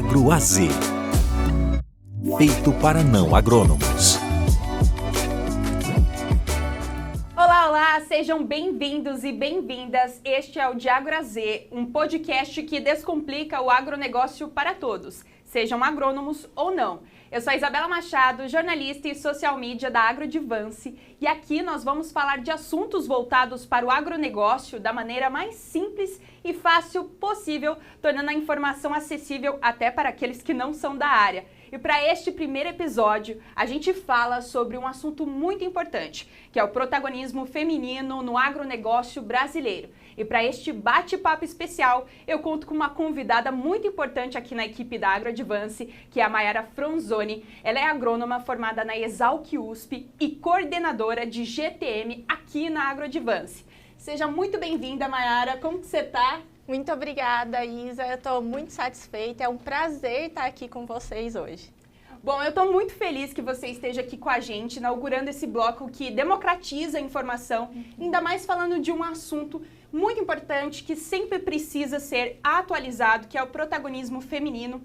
AgroAZ. Feito para não agrônomos. Olá, sejam bem-vindos e bem-vindas. Este é o de AgroAZ, um podcast que descomplica o agronegócio para todos, sejam agrônomos ou não. Eu sou a Isabela Machado, jornalista e social media da AgroAdvance, e aqui nós vamos falar de assuntos voltados para o agronegócio da maneira mais simples e fácil possível, tornando a informação acessível até para aqueles que não são da área. E para este primeiro episódio, a gente fala sobre um assunto muito importante, que é o protagonismo feminino no agronegócio brasileiro. E para este bate-papo especial, eu conto com uma convidada muito importante aqui na equipe da AgroAdvance, que é a Mayara Franzoni. Ela é agrônoma formada na Exalc USP e coordenadora de GTM aqui na AgroAdvance. Seja muito bem-vinda, Mayara. Como que você está? Muito obrigada, Isa. Eu estou muito satisfeita. É um prazer estar aqui com vocês hoje. Bom, eu estou muito feliz que você esteja aqui com a gente, inaugurando esse bloco que democratiza a informação, ainda mais falando de um assunto muito importante que sempre precisa ser atualizado, que é o protagonismo feminino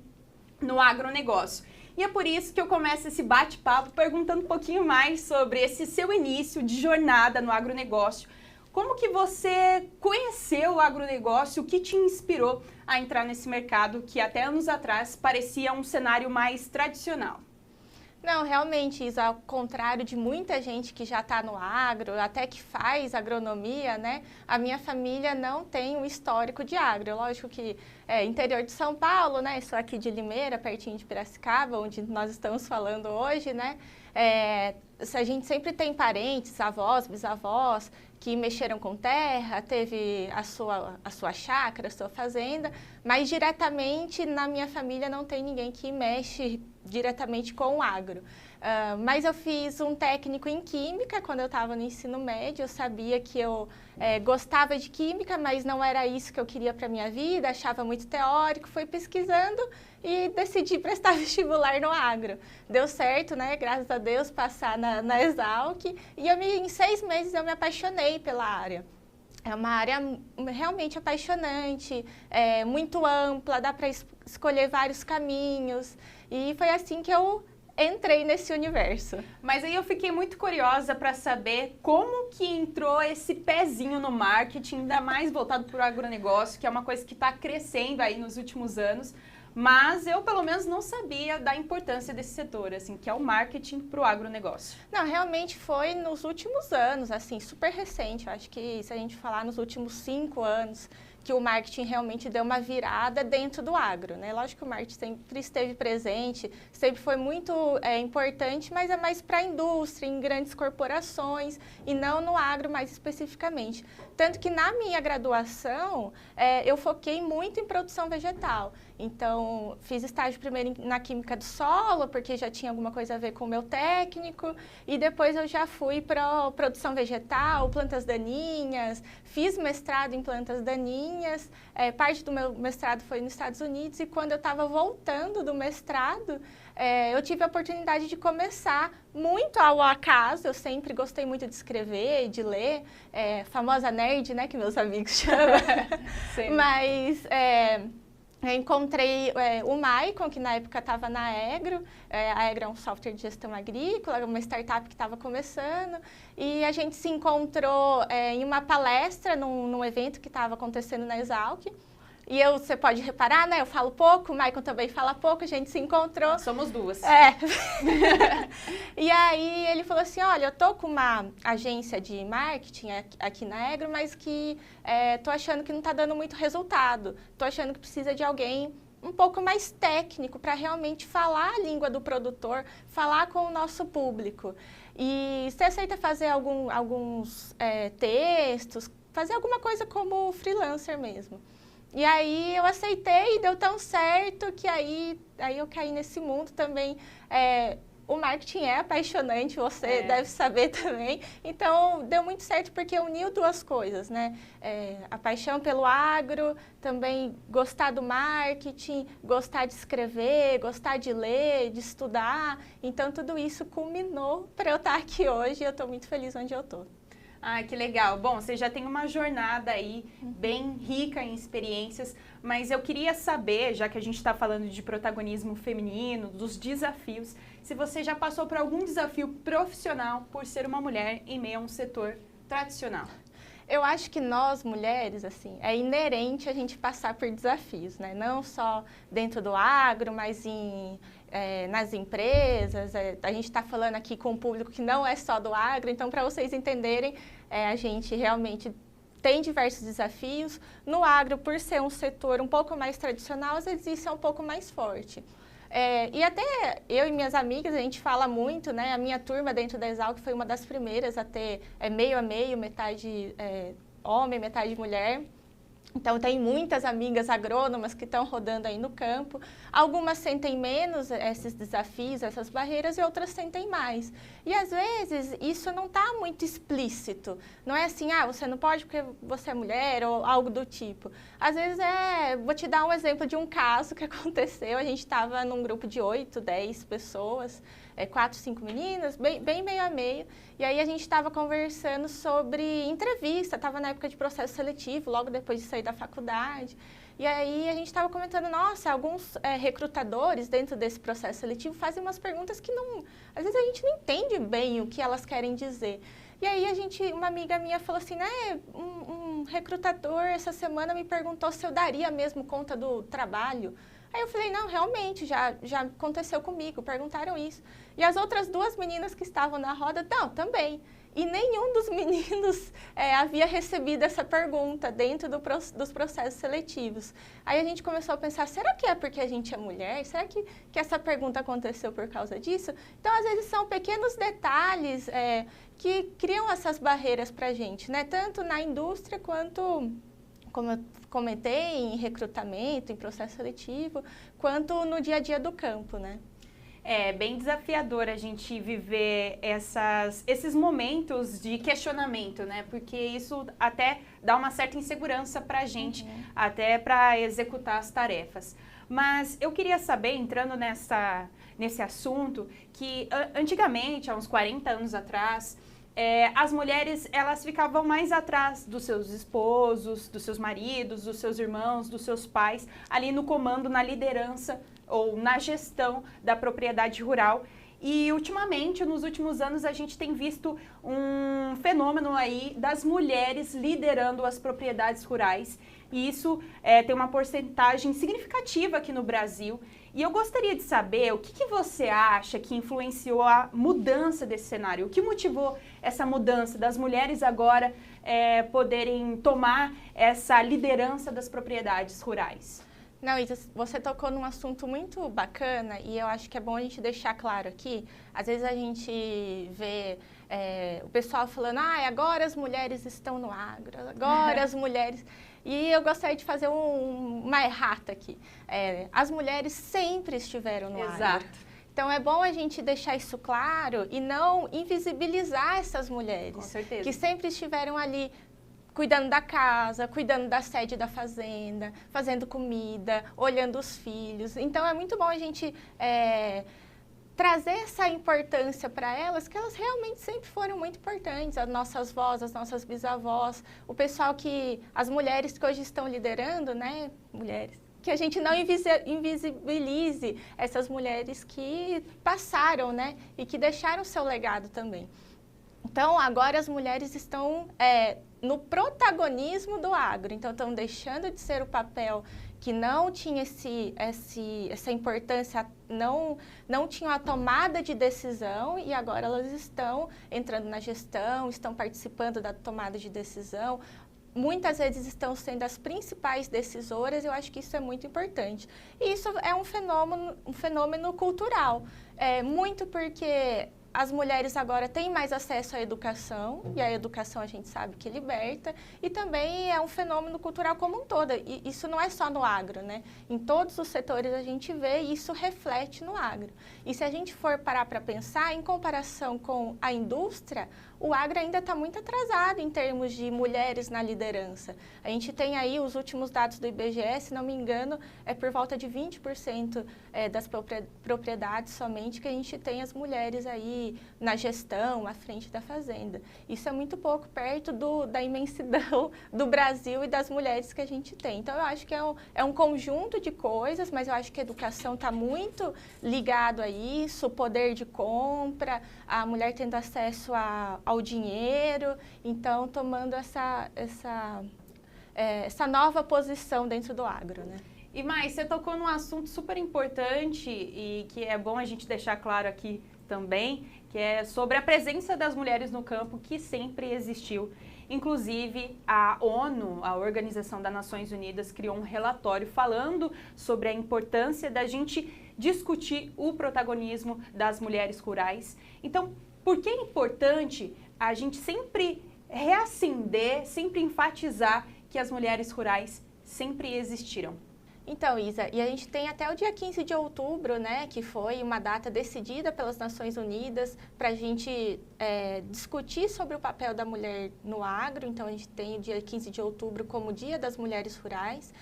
no agronegócio. E é por isso que eu começo esse bate-papo perguntando um pouquinho mais sobre esse seu início de jornada no agronegócio. Como que você conheceu o agronegócio? O que te inspirou a entrar nesse mercado que até anos atrás parecia um cenário mais tradicional? Não, realmente, Isa, ao contrário de muita gente que já está no agro, até que faz agronomia, né? A minha família não tem um histórico de agro. Lógico que é interior de São Paulo, né? Sou aqui de Limeira, pertinho de Piracicaba, onde nós estamos falando hoje, né? A gente sempre tem parentes, avós, bisavós, que mexeram com terra, teve a sua chácara, a sua fazenda, mas diretamente na minha família não tem ninguém que mexe diretamente com o agro. Mas eu fiz um técnico em química quando eu estava no ensino médio. Eu sabia que eu gostava de química, mas não era isso que eu queria para a minha vida, achava muito teórico, fui pesquisando e decidi prestar vestibular no agro. Deu certo, né? Graças a Deus, passar na Exalc, e em 6 meses eu me apaixonei pela área. É uma área realmente apaixonante, muito ampla, dá para escolher vários caminhos, e foi assim que eu entrei nesse universo. Mas aí eu fiquei muito curiosa para saber como que entrou esse pezinho no marketing, ainda mais voltado para o agronegócio, que é uma coisa que está crescendo aí nos últimos anos, mas eu pelo menos não sabia da importância desse setor, assim, que é o marketing para o agronegócio. Não, realmente foi nos últimos anos, assim, super recente. Eu acho que se a gente falar nos últimos 5 anos, que o marketing realmente deu uma virada dentro do agro, né? Lógico que o marketing sempre esteve presente, sempre foi muito importante, mas é mais para a indústria, em grandes corporações, e não no agro mais especificamente. Tanto que na minha graduação, eu foquei muito em produção vegetal. Então, fiz estágio primeiro na química do solo, porque já tinha alguma coisa a ver com o meu técnico, e depois eu já fui para produção vegetal, plantas daninhas, fiz mestrado em plantas daninhas. Parte do meu mestrado foi nos Estados Unidos, e quando eu estava voltando do mestrado, eu tive a oportunidade de começar muito ao acaso. Eu sempre gostei muito de escrever, de ler, famosa nerd, né, que meus amigos chamam. Mas eu encontrei o Maicon, que na época estava na Egro. A Egro é um software de gestão agrícola, uma startup que estava começando. E a gente se encontrou em uma palestra, num evento que estava acontecendo na Exalc. E você pode reparar, né? Eu falo pouco, o Maicon também fala pouco, a gente se encontrou. Somos duas. E aí ele falou assim, olha, eu tô com uma agência de marketing aqui na Egro, mas que tô achando que não tá dando muito resultado. Tô achando que precisa de alguém um pouco mais técnico para realmente falar a língua do produtor, falar com o nosso público. E você aceita fazer alguns textos, fazer alguma coisa como freelancer mesmo. E aí eu aceitei e deu tão certo que aí eu caí nesse mundo também. O marketing é apaixonante, você deve saber também. Então, deu muito certo porque uniu duas coisas, né? A paixão pelo agro, também gostar do marketing, gostar de escrever, gostar de ler, de estudar. Então, tudo isso culminou para eu estar aqui hoje e eu estou muito feliz onde eu estou. Ah, que legal. Bom, você já tem uma jornada aí bem rica em experiências, mas eu queria saber, já que a gente está falando de protagonismo feminino, dos desafios, se você já passou por algum desafio profissional por ser uma mulher em meio a um setor tradicional. Eu acho que nós, mulheres, assim, é inerente a gente passar por desafios, né? Não só dentro do agro, mas nas empresas. A gente está falando aqui com um público que não é só do agro, então, para vocês entenderem, a gente realmente tem diversos desafios. No agro, por ser um setor um pouco mais tradicional, às vezes isso é um pouco mais forte. E até eu e minhas amigas, a gente fala muito, né? A minha turma dentro da Exalc foi uma das primeiras a ter meio a meio, metade homem, metade mulher. Então, tem muitas amigas agrônomas que estão rodando aí no campo. Algumas sentem menos esses desafios, essas barreiras, e outras sentem mais. E, às vezes, isso não está muito explícito. Não é assim, você não pode porque você é mulher ou algo do tipo. Às vezes, vou te dar um exemplo de um caso que aconteceu. A gente estava num grupo de 8, 10 pessoas, 4, 5 meninas, bem meio a meio. E aí a gente estava conversando sobre entrevista, estava na época de processo seletivo, logo depois de sair da faculdade. E aí a gente estava comentando, nossa, alguns recrutadores dentro desse processo seletivo fazem umas perguntas que às vezes a gente não entende bem o que elas querem dizer. E aí uma amiga minha falou assim, né, um recrutador essa semana me perguntou se eu daria mesmo conta do trabalho. Aí eu falei, não, realmente, já aconteceu comigo, perguntaram isso. E as outras 2 meninas que estavam na roda, não, também. E nenhum dos meninos havia recebido essa pergunta dentro dos processos seletivos. Aí a gente começou a pensar, será que é porque a gente é mulher? Será que essa pergunta aconteceu por causa disso? Então, às vezes, são pequenos detalhes que criam essas barreiras para a gente, né? Tanto na indústria quanto, como eu comentei, em recrutamento, em processo seletivo, quanto no dia a dia do campo, né? É bem desafiador a gente viver esses momentos de questionamento, né? Porque isso até dá uma certa insegurança para a gente, até para executar as tarefas. Mas eu queria saber, entrando nesse assunto, que antigamente, há uns 40 anos atrás, as mulheres, elas ficavam mais atrás dos seus esposos, dos seus maridos, dos seus irmãos, dos seus pais, ali no comando, na liderança ou na gestão da propriedade rural. E ultimamente, nos últimos anos, a gente tem visto um fenômeno aí das mulheres liderando as propriedades rurais. E isso tem uma porcentagem significativa aqui no Brasil. E eu gostaria de saber o que você acha que influenciou a mudança desse cenário? O que motivou essa mudança das mulheres agora poderem tomar essa liderança das propriedades rurais? Não, Isa, você tocou num assunto muito bacana e eu acho que é bom a gente deixar claro aqui. Às vezes a gente vê o pessoal falando, agora as mulheres estão no agro, agora as mulheres... E eu gostaria de fazer uma errata aqui. As mulheres sempre estiveram no agro. Então, é bom a gente deixar isso claro e não invisibilizar essas mulheres. Com certeza. Que sempre estiveram ali cuidando da casa, cuidando da sede da fazenda, fazendo comida, olhando os filhos. Então, é muito bom a gente trazer essa importância para elas, que elas realmente sempre foram muito importantes. As nossas vós, as nossas bisavós, o pessoal as mulheres que hoje estão liderando, né, mulheres, que a gente não invisibilize essas mulheres que passaram, né, e que deixaram seu legado também. Então, agora as mulheres estão no protagonismo do agro, então estão deixando de ser o papel que não tinha essa importância, não tinham a tomada de decisão e agora elas estão entrando na gestão, estão participando da tomada de decisão, muitas vezes estão sendo as principais decisoras, eu acho que isso é muito importante. E isso é um fenômeno cultural, muito porque as mulheres agora têm mais acesso à educação, e a educação a gente sabe que liberta, e também é um fenômeno cultural como um todo. E isso não é só no agro, né? Em todos os setores a gente vê e isso reflete no agro. E se a gente for parar para pensar, em comparação com a indústria, o agro ainda está muito atrasado em termos de mulheres na liderança. A gente tem aí os últimos dados do IBGE, se não me engano, é por volta de 20% das propriedades somente que a gente tem as mulheres aí na gestão, à frente da fazenda. Isso é muito pouco perto da imensidão do Brasil e das mulheres que a gente tem. Então, eu acho que é um conjunto de coisas, mas eu acho que a educação está muito ligado a isso, o poder de compra, a mulher tendo acesso ao dinheiro, então tomando essa nova posição dentro do agro, né? E mais, você tocou num assunto super importante e que é bom a gente deixar claro aqui também, que é sobre a presença das mulheres no campo, que sempre existiu. Inclusive, a ONU, a Organização das Nações Unidas, criou um relatório falando sobre a importância da gente discutir o protagonismo das mulheres rurais. Então, por que é importante a gente sempre reacender, sempre enfatizar que as mulheres rurais sempre existiram? Então, Isa, e a gente tem até o dia 15 de outubro, né, que foi uma data decidida pelas Nações Unidas para a gente discutir sobre o papel da mulher no agro. Então, a gente tem o dia 15 de outubro como Dia das Mulheres Rurais.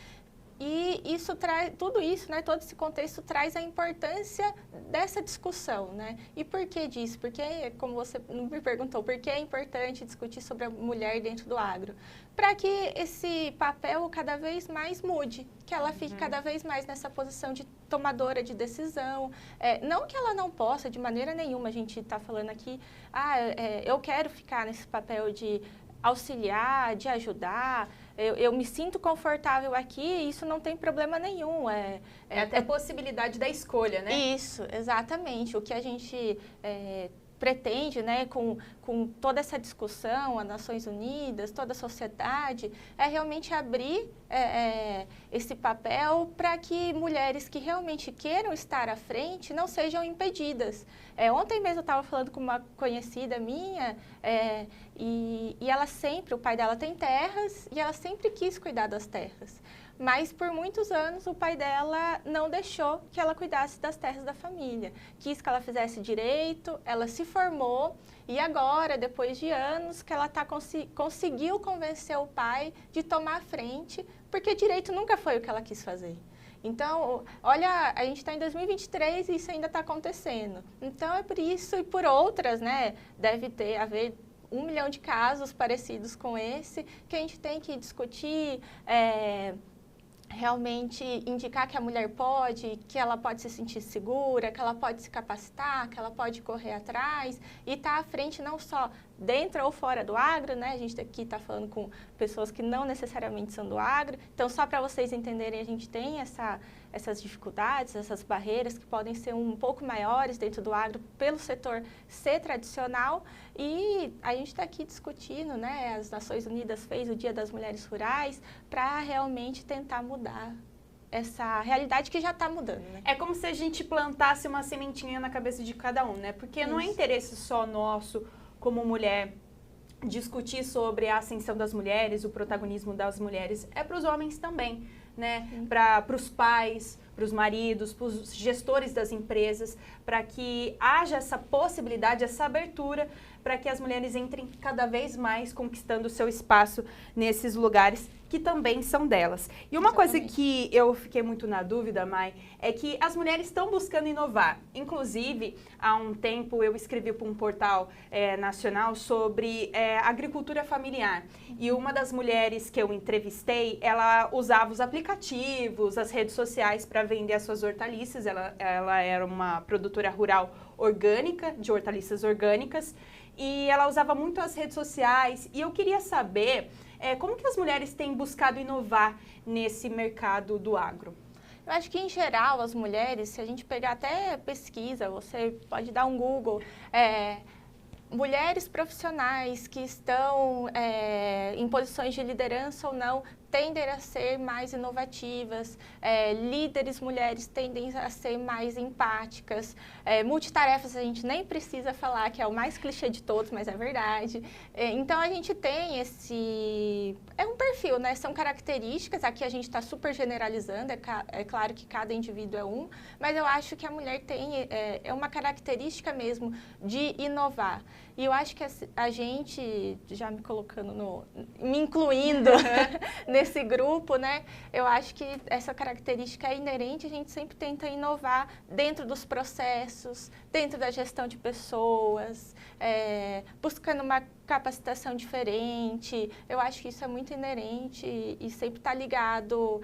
E isso traz, tudo isso, né, todo esse contexto traz a importância dessa discussão, né? E por que disso? Porque, como você me perguntou, por que é importante discutir sobre a mulher dentro do agro? Para que esse papel cada vez mais mude, que ela fique cada vez mais nessa posição de tomadora de decisão. Não que ela não possa, de maneira nenhuma, a gente está falando aqui, eu quero ficar nesse papel de auxiliar, de ajudar, eu me sinto confortável aqui e isso não tem problema nenhum. Até a possibilidade da escolha, né? Isso, exatamente. O que a gente pretende, né, com toda essa discussão, as Nações Unidas, toda a sociedade, é realmente abrir esse papel para que mulheres que realmente queiram estar à frente não sejam impedidas. Ontem mesmo eu estava falando com uma conhecida minha e ela sempre, o pai dela tem terras e ela sempre quis cuidar das terras. Mas por muitos anos o pai dela não deixou que ela cuidasse das terras da família. Quis que ela fizesse direito, ela se formou e agora, depois de anos, que ela conseguiu convencer o pai de tomar a frente, porque direito nunca foi o que ela quis fazer. Então, olha, a gente está em 2023 e isso ainda está acontecendo. Então, é por isso e por outras, né, deve haver 1 milhão de casos parecidos com esse, que a gente tem que discutir, realmente indicar que a mulher pode, que ela pode se sentir segura, que ela pode se capacitar, que ela pode correr atrás e estar à frente não só dentro ou fora do agro, né? A gente aqui está falando com pessoas que não necessariamente são do agro. Então, só para vocês entenderem, a gente tem essas dificuldades, essas barreiras que podem ser um pouco maiores dentro do agro pelo setor ser tradicional. E a gente está aqui discutindo, né? As Nações Unidas fez o Dia das Mulheres Rurais para realmente tentar mudar essa realidade que já está mudando, né? É como se a gente plantasse uma sementinha na cabeça de cada um, né? Porque não é interesse só nosso como mulher discutir sobre a ascensão das mulheres, o protagonismo das mulheres, é para os homens também, né? Para os pais, para os maridos, para os gestores das empresas, para que haja essa possibilidade, essa abertura, para que as mulheres entrem cada vez mais conquistando o seu espaço nesses lugares que também são delas. E uma coisa que eu fiquei muito na dúvida, Mai, é que as mulheres estão buscando inovar. Inclusive, há um tempo eu escrevi para um portal nacional sobre agricultura familiar. E uma das mulheres que eu entrevistei, ela usava os aplicativos, as redes sociais para vender as suas hortaliças. Ela era uma produtora rural orgânica, de hortaliças orgânicas, e ela usava muito as redes sociais. E eu queria saber como que as mulheres têm buscado inovar nesse mercado do agro? Eu acho que, em geral, as mulheres, se a gente pegar até pesquisa, você pode dar um Google, mulheres profissionais que estão em posições de liderança ou não, tendem a ser mais inovativas, líderes mulheres tendem a ser mais empáticas, multitarefas a gente nem precisa falar, que é o mais clichê de todos, mas é verdade. Então a gente tem é um perfil, né? São características, aqui a gente está super generalizando, é claro que cada indivíduo é um, mas eu acho que a mulher tem, é uma característica mesmo de inovar. E eu acho que a gente, já me colocando me incluindo nesse grupo, né? Eu acho que essa característica é inerente, a gente sempre tenta inovar dentro dos processos, dentro da gestão de pessoas, buscando uma capacitação diferente. Eu acho que isso é muito inerente e sempre está ligado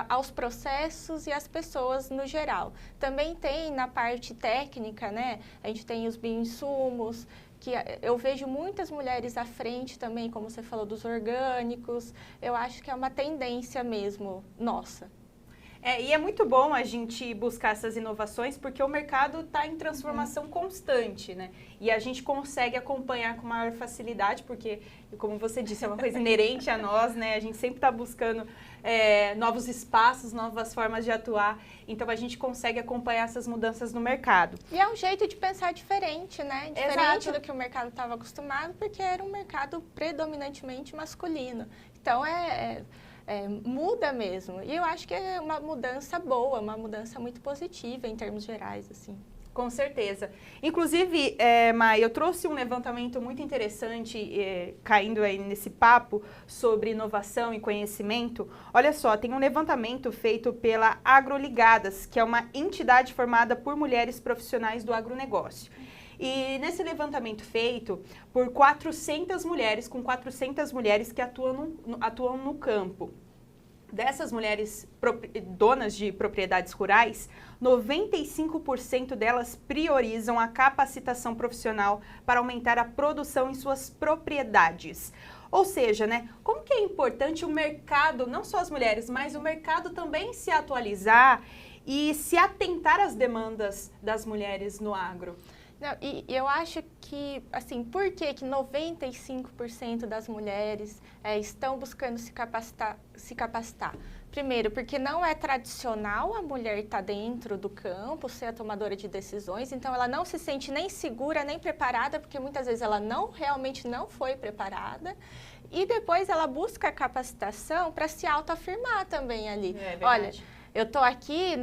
aos processos e às pessoas no geral. Também tem na parte técnica, né? A gente tem os bioinsumos, que eu vejo muitas mulheres à frente também, como você falou, dos orgânicos. Eu acho que é uma tendência mesmo nossa. E é muito bom a gente buscar essas inovações, porque o mercado está em transformação constante, né? E a gente consegue acompanhar com maior facilidade, porque, como você disse, é uma coisa inerente a nós, né? A gente sempre está buscando novos espaços, novas formas de atuar. Então, a gente consegue acompanhar essas mudanças no mercado. E é um jeito de pensar diferente, né? Diferente Exato. do que o mercado estava acostumado, porque era um mercado predominantemente masculino. Então, muda mesmo. E eu acho que é uma mudança boa, uma mudança muito positiva em termos gerais, assim. Com certeza. Inclusive, Mai, eu trouxe um levantamento muito interessante, caindo aí nesse papo sobre inovação e conhecimento. Olha só, tem um levantamento feito pela Agroligadas, que é uma entidade formada por mulheres profissionais do agronegócio. E nesse levantamento feito por 400 mulheres, com 400 mulheres que atuam no campo. Dessas mulheres donas de propriedades rurais, 95% delas priorizam a capacitação profissional para aumentar a produção em suas propriedades. Ou seja, né, como que é importante o mercado, não só as mulheres, mas o mercado também se atualizar e se atentar às demandas das mulheres no agro? Não, e eu acho que, assim, por que 95% das mulheres estão buscando se capacitar? Primeiro, porque não é tradicional a mulher estar dentro do campo, ser a tomadora de decisões, então ela não se sente nem segura, nem preparada, porque muitas vezes ela realmente não foi preparada. E depois ela busca a capacitação para se autoafirmar também ali. Olha, eu estou aqui,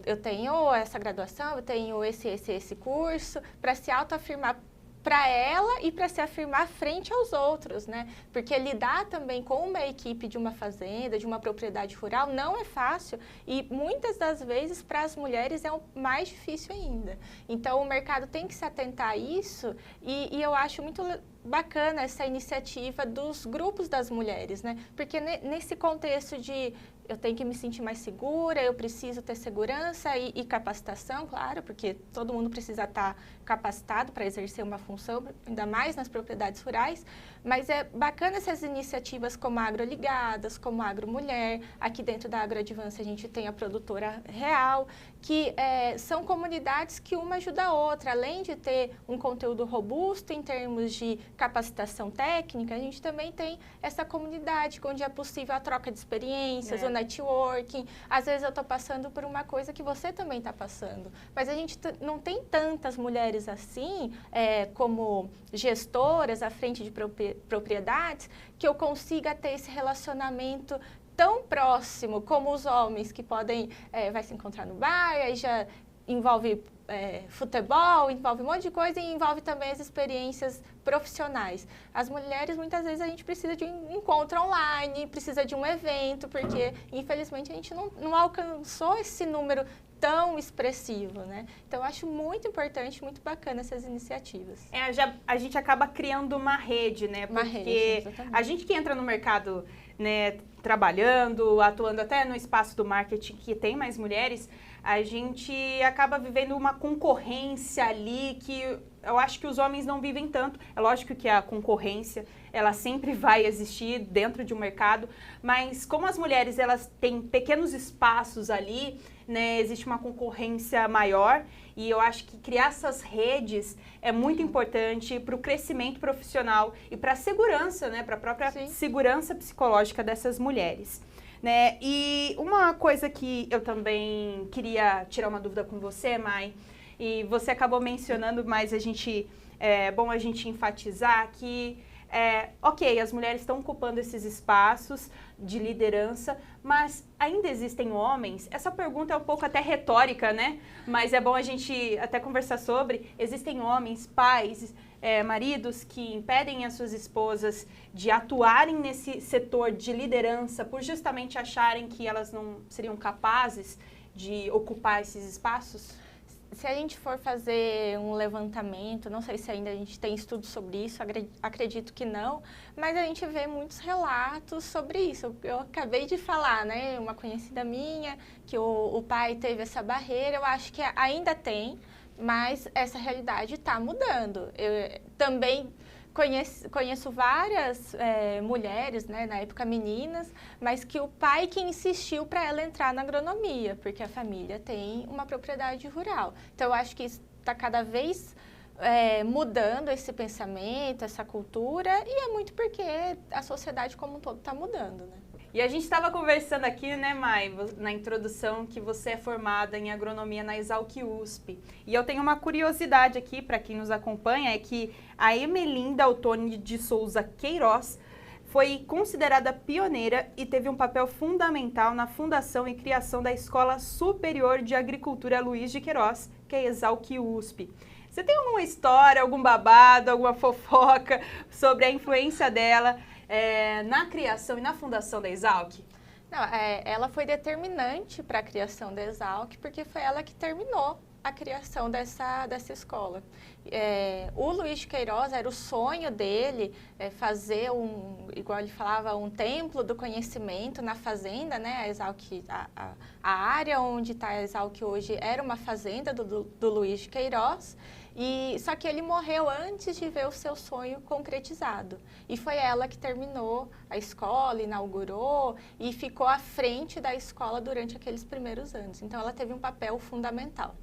eu tenho essa graduação, eu tenho esse curso, para se autoafirmar para ela e para se afirmar frente aos outros, né? Porque lidar também com uma equipe de uma fazenda, de uma propriedade rural, não é fácil e muitas das vezes para as mulheres é o mais difícil ainda. Então o mercado tem que se atentar a isso e eu acho muito bacana essa iniciativa dos grupos das mulheres, né? Porque nesse contexto de eu tenho que me sentir mais segura, eu preciso ter segurança e capacitação, claro, porque todo mundo precisa estar capacitado para exercer uma função, ainda mais nas propriedades rurais, mas é bacana essas iniciativas como a Agroligadas, como a Agromulher, aqui dentro da Agroadvance a gente tem a Produtora Real, que são comunidades que uma ajuda a outra, além de ter um conteúdo robusto em termos de capacitação técnica, a gente também tem essa comunidade onde é possível a troca de experiências, o networking. Às vezes eu estou passando por uma coisa que você também está passando, mas a gente não tem tantas mulheres assim, como gestoras à frente de propriedades, que eu consiga ter esse relacionamento tão próximo como os homens que podem, vai se encontrar no bar, aí já envolve futebol, envolve um monte de coisa e envolve também as experiências profissionais. As mulheres, muitas vezes, a gente precisa de um encontro online, precisa de um evento, porque, infelizmente, a gente não alcançou esse número tão expressivo, né? Então, eu acho muito importante, muito bacana essas iniciativas. A gente acaba criando uma rede, né? Porque uma rede, exatamente. A gente que entra no mercado, né, trabalhando, atuando até no espaço do marketing que tem mais mulheres, a gente acaba vivendo uma concorrência ali que eu acho que os homens não vivem tanto. É lógico que a concorrência, ela sempre vai existir dentro de um mercado, mas como as mulheres, elas têm pequenos espaços ali, né, existe uma concorrência maior e eu acho que criar essas redes é muito importante para o crescimento profissional e para a segurança, né, para a própria segurança psicológica dessas mulheres. Né? E uma coisa que eu também queria tirar uma dúvida com você, Mai, e você acabou mencionando, mas é bom a gente enfatizar que ok, as mulheres estão ocupando esses espaços de liderança, mas ainda existem homens? Essa pergunta é um pouco até retórica, né? Mas é bom a gente até conversar sobre. Existem homens, pais, maridos que impedem as suas esposas de atuarem nesse setor de liderança por justamente acharem que elas não seriam capazes de ocupar esses espaços? Se a gente for fazer um levantamento, não sei se ainda a gente tem estudo sobre isso, acredito que não, mas a gente vê muitos relatos sobre isso. Eu acabei de falar, né, uma conhecida minha, que o pai teve essa barreira, eu acho que ainda tem, mas essa realidade está mudando. Eu também conheço várias mulheres, né, na época meninas, mas que o pai que insistiu para ela entrar na agronomia, porque a família tem uma propriedade rural. Então, eu acho que isso está cada vez mudando esse pensamento, essa cultura, e é muito porque a sociedade como um todo está mudando, né? E a gente estava conversando aqui, né, Mai, na introdução, que você é formada em agronomia na Exalc USP. E eu tenho uma curiosidade aqui, para quem nos acompanha, é que a Emelinda Ottoni de Souza Queiroz foi considerada pioneira e teve um papel fundamental na fundação e criação da Escola Superior de Agricultura Luiz de Queiroz, que é a Exalc USP. Você tem alguma história, algum babado, alguma fofoca sobre a influência dela na criação e na fundação da Exalc? Não, ela foi determinante para a criação da Exalc, porque foi ela que terminou a criação dessa escola. O Luiz de Queiroz, era o sonho dele fazer igual ele falava, um templo do conhecimento na fazenda, né? A Exalc, a área onde está a Exalc hoje era uma fazenda do Luiz de Queiroz. Só que ele morreu antes de ver o seu sonho concretizado. E foi ela que terminou a escola, inaugurou e ficou à frente da escola durante aqueles primeiros anos. Então, ela teve um papel fundamental.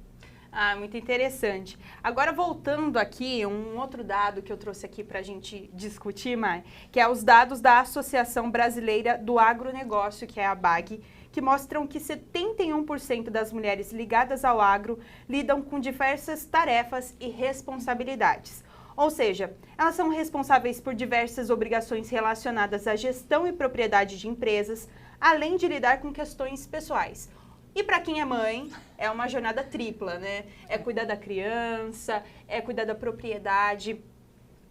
Ah, muito interessante. Agora, voltando aqui, um outro dado que eu trouxe aqui para a gente discutir, Mai, que é os dados da Associação Brasileira do Agronegócio, que é a ABAG, que mostram que 71% das mulheres ligadas ao agro lidam com diversas tarefas e responsabilidades. Ou seja, elas são responsáveis por diversas obrigações relacionadas à gestão e propriedade de empresas, além de lidar com questões pessoais. E para quem é mãe, é uma jornada tripla, né? É cuidar da criança, é cuidar da propriedade.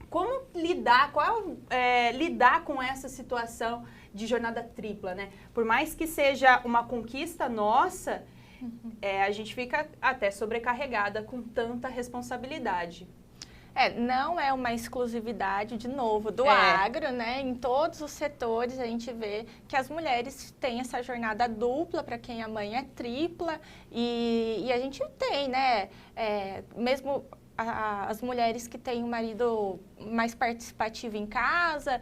Como lidar, lidar com essa situação de jornada tripla, né? Por mais que seja uma conquista nossa, a gente fica até sobrecarregada com tanta responsabilidade. Não é uma exclusividade, de novo, do agro, né? Em todos os setores a gente vê que as mulheres têm essa jornada dupla, para quem a mãe é tripla, e a gente tem, né? Mesmo as mulheres que têm um marido mais participativo em casa,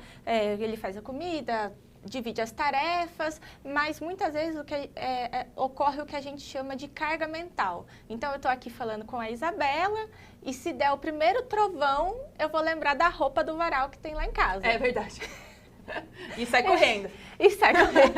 ele faz a comida, divide as tarefas, mas muitas vezes ocorre o que a gente chama de carga mental. Então, eu estou aqui falando com a Isabela e se der o primeiro trovão, eu vou lembrar da roupa do varal que tem lá em casa. É verdade. E sai correndo. E sai correndo.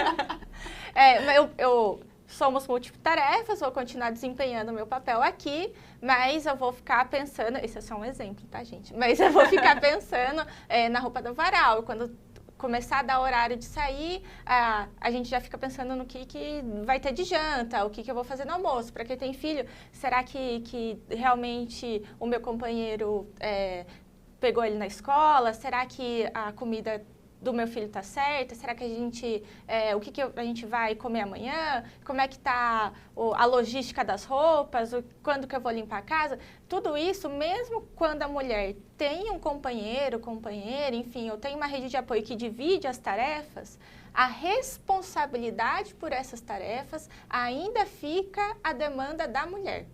Somos multitarefas, vou continuar desempenhando o meu papel aqui, mas eu vou ficar pensando, esse é só um exemplo, tá, gente? Mas eu vou ficar pensando na roupa do varal. Quando começar a dar horário de sair, a gente já fica pensando no que vai ter de janta, o que eu vou fazer no almoço. Para quem tem filho, será que realmente o meu companheiro pegou ele na escola? Será que a comida do meu filho está certa? Será que o que a gente vai comer amanhã? Como é que está a logística das roupas? Quando que eu vou limpar a casa? Tudo isso, mesmo quando a mulher tem um companheiro, companheira, enfim, ou tem uma rede de apoio que divide as tarefas, a responsabilidade por essas tarefas ainda fica à demanda da mulher.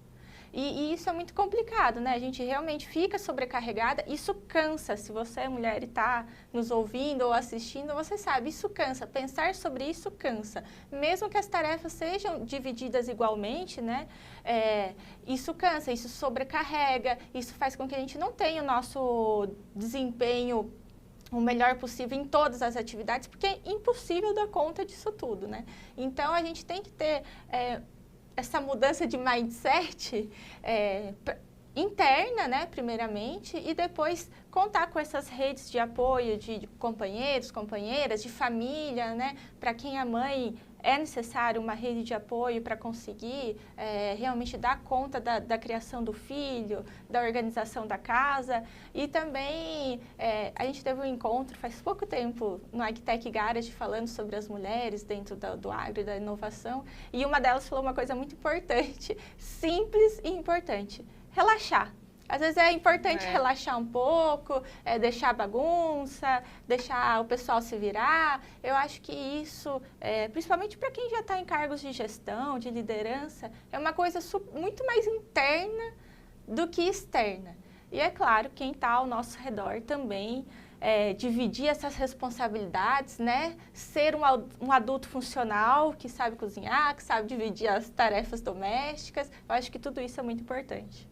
E isso é muito complicado, né? A gente realmente fica sobrecarregada, isso cansa. Se você é mulher e está nos ouvindo ou assistindo, você sabe, isso cansa. Pensar sobre isso cansa. Mesmo que as tarefas sejam divididas igualmente, né? Isso cansa, isso sobrecarrega, isso faz com que a gente não tenha o nosso desempenho o melhor possível em todas as atividades, porque é impossível dar conta disso tudo, né? Então, a gente tem que ter essa mudança de mindset interna, né, primeiramente, e depois contar com essas redes de apoio de companheiros, companheiras, de família, né? Para quem é mãe, é necessário uma rede de apoio para conseguir realmente dar conta da criação do filho, da organização da casa. E também a gente teve um encontro faz pouco tempo no AgTech Garage falando sobre as mulheres dentro do agro e da inovação. E uma delas falou uma coisa muito importante, simples e importante: relaxar. Às vezes é importante relaxar um pouco, deixar a bagunça, deixar o pessoal se virar. Eu acho que isso, principalmente para quem já está em cargos de gestão, de liderança, é uma coisa muito mais interna do que externa. E é claro, quem está ao nosso redor também, dividir essas responsabilidades, né? Ser um adulto funcional que sabe cozinhar, que sabe dividir as tarefas domésticas. Eu acho que tudo isso é muito importante.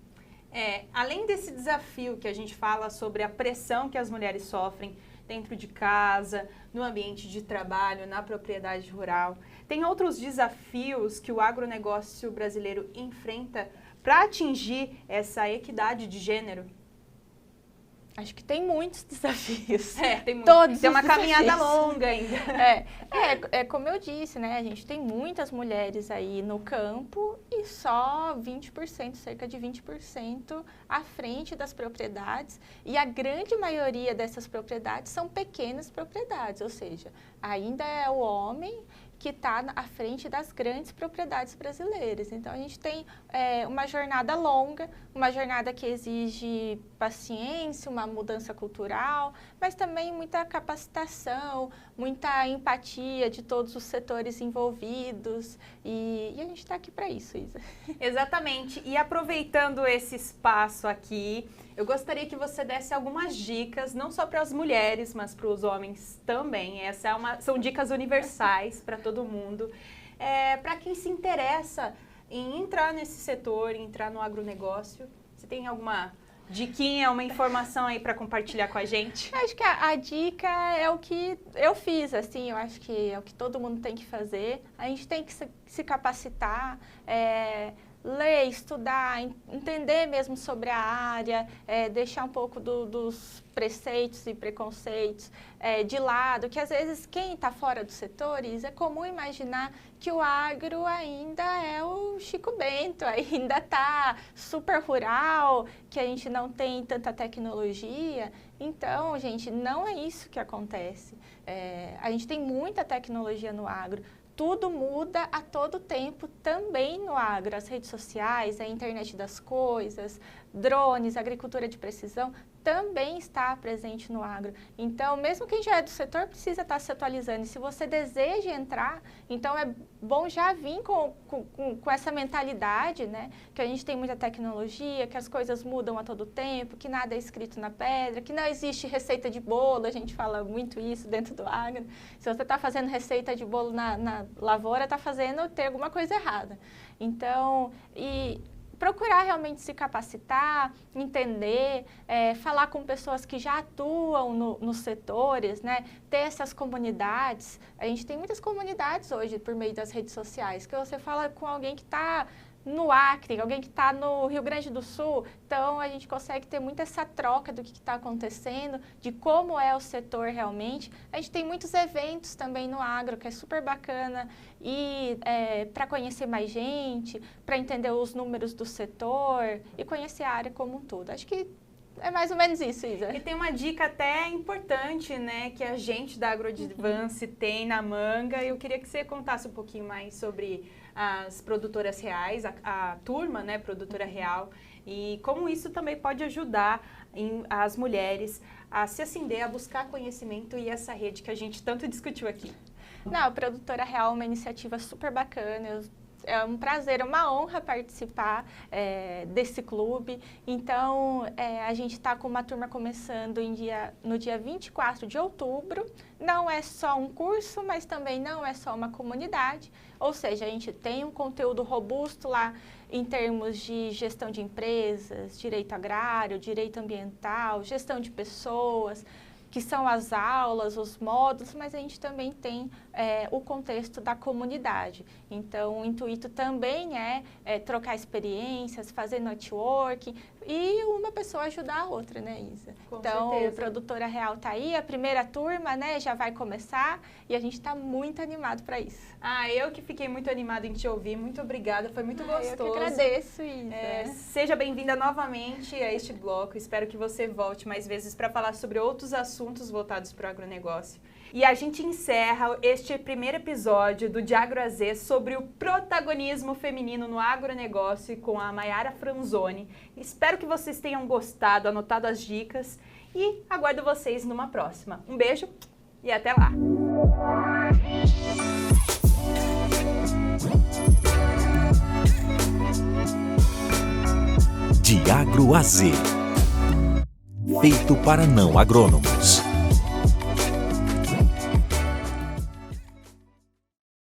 Além desse desafio que a gente fala sobre a pressão que as mulheres sofrem dentro de casa, no ambiente de trabalho, na propriedade rural, tem outros desafios que o agronegócio brasileiro enfrenta para atingir essa equidade de gênero? Acho que tem muitos desafios. Tem muito. Todos tem uma desafios. caminhada longa ainda. Como eu disse, né? A gente tem muitas mulheres aí no campo e só 20%, cerca de 20% à frente das propriedades. E a grande maioria dessas propriedades são pequenas propriedades, ou seja, ainda é o homem que está à frente das grandes propriedades brasileiras. Então, a gente tem uma jornada longa, uma jornada que exige paciência, uma mudança cultural, mas também muita capacitação, muita empatia de todos os setores envolvidos. E a gente está aqui para isso, Isa. Exatamente. E aproveitando esse espaço aqui, eu gostaria que você desse algumas dicas, não só para as mulheres, mas para os homens também. São dicas universais para todo mundo. Para quem se interessa em entrar nesse setor, entrar no agronegócio, você tem alguma diquinha, uma informação aí para compartilhar com a gente? Acho que a dica é o que eu fiz, assim, eu acho que é o que todo mundo tem que fazer. A gente tem que se capacitar, ler, estudar, entender mesmo sobre a área, deixar um pouco dos preceitos e preconceitos de lado, que às vezes quem está fora dos setores é comum imaginar que o agro ainda é o Chico Bento, ainda está super rural, que a gente não tem tanta tecnologia. Então, gente, não é isso que acontece. A gente tem muita tecnologia no agro. Tudo muda a todo tempo também no agro. As redes sociais, a internet das coisas, drones, agricultura de precisão, também está presente no agro. Então, mesmo quem já é do setor precisa estar se atualizando. E se você deseja entrar, então é bom já vir com essa mentalidade, né? Que a gente tem muita tecnologia, que as coisas mudam a todo tempo, que nada é escrito na pedra, que não existe receita de bolo, a gente fala muito isso dentro do agro. Se você está fazendo receita de bolo na lavoura, está ter alguma coisa errada. Então, procurar realmente se capacitar, entender, falar com pessoas que já atuam nos setores, né? Ter essas comunidades. A gente tem muitas comunidades hoje por meio das redes sociais, que você fala com alguém que está no Acre, alguém que está no Rio Grande do Sul. Então, a gente consegue ter muito essa troca do que está acontecendo, de como é o setor realmente. A gente tem muitos eventos também no agro, que é super bacana, e para conhecer mais gente, para entender os números do setor e conhecer a área como um todo. Acho que é mais ou menos isso, Isa. E tem uma dica até importante, né, que a gente da AgroAdvance tem na manga. Eu queria que você contasse um pouquinho mais sobre as produtoras reais, a turma, né, produtora real, e como isso também pode ajudar as mulheres a se acender, a buscar conhecimento e essa rede que a gente tanto discutiu aqui. Não, a Produtora Real é uma iniciativa super bacana. Eu É um prazer, é uma honra participar desse clube. Então, a gente está com uma turma começando no dia 24 de outubro. Não é só um curso, mas também não é só uma comunidade. Ou seja, a gente tem um conteúdo robusto lá em termos de gestão de empresas, direito agrário, direito ambiental, gestão de pessoas, que são as aulas, os módulos, mas a gente também tem o contexto da comunidade. Então, o intuito também é trocar experiências, fazer networking e uma pessoa ajudar a outra, né, Isa? Então, a Produtora Real está aí, a primeira turma, né, já vai começar e a gente está muito animado para isso. Eu que fiquei muito animada em te ouvir, muito obrigada, foi muito gostoso. Eu que agradeço, Isa. Seja bem-vinda novamente a este bloco, espero que você volte mais vezes para falar sobre outros assuntos voltados para o agronegócio. E a gente encerra este primeiro episódio do De Agro a Z sobre o protagonismo feminino no agronegócio com a Mayara Franzoni. Espero que vocês tenham gostado, anotado as dicas e aguardo vocês numa próxima. Um beijo e até lá! De Agro a Z. Feito para não agrônomos.